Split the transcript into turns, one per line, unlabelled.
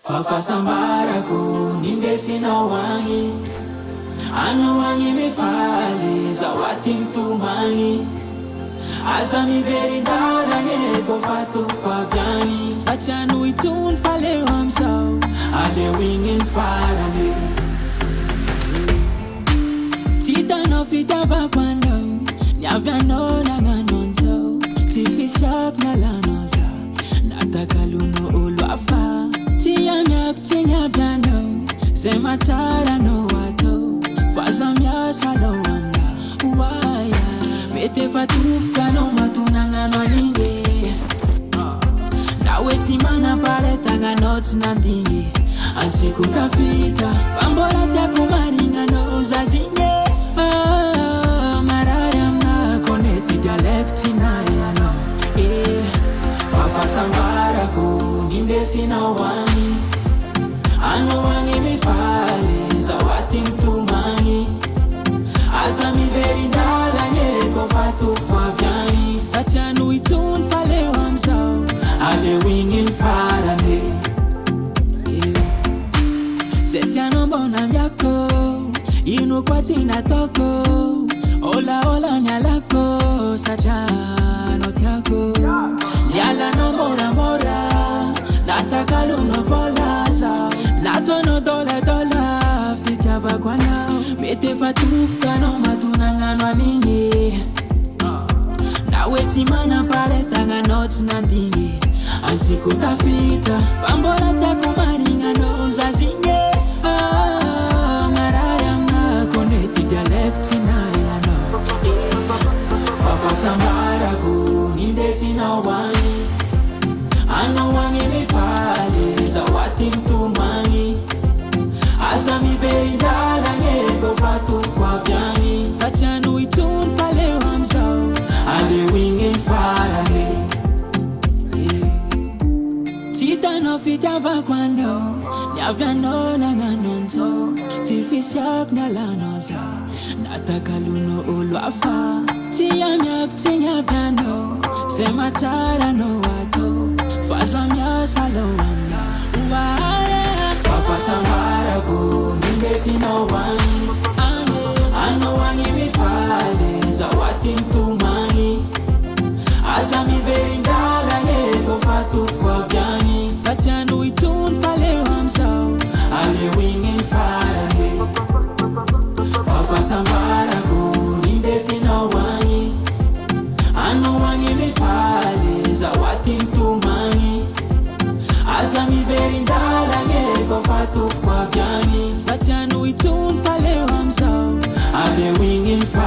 Fafasambaraku nindesi na wangi ano wangi mifali zawati mtumani asa mi verindala nego fatu favyani sachanu itun fale wamsau ale wingin farale Tita no fitava kwando nyavyano langanonto tifisak na lanoza natakaluno ulwafa Tia miak tinya blando Sema tara no wato Faza mia salo wanda Uwaya Mete fatuf kano matunanga no linge Nawe timana pare tanga not nandinge Ansi kutafita Fambora tia kumaringa no zazinge Marari amna koneti dialekti na yano Wafasambara nindesi na wangi ano wangi mifali zawati mtumani asa mi verindala nego fatu favyani sachanu itun fale wamsau ale wingin farane setiano bona myako inu kwati na toko ola nyalako sachano tiako yala no mora natakalu no volasa natono dola fitava kwana mete fatufka no matunanga no aningi nawe timana pare tanga not nandingi ansi kutafita fambora takumaringa no zazinge marara mna koneti dialekti na yano Fafasambara nindesi na wangi ano wangi mifali zawati mtumani asa mi verindala nego fatu kwa vyani sachanu itun fale wamsau ale wingin farane Tita no fitava kwando nyavyano nanganonto tifisyak na lanoza natakaluno ulwafa Tia miak tinya blando Sema tara no wato Faza mia salo wanda Uwaya Fafasambara nindesi na wangi ano wangi mifali zawati mtumani asa mi verindala nego fatu kwa vyani sachanu itun fale wamsau ale wingin farane Fafasambara nindesi na wangi ano wangi mifali zawati mtumani asa mi verindala nego fatu kwa vyani sachanu itun fale wamsau ale wingin farane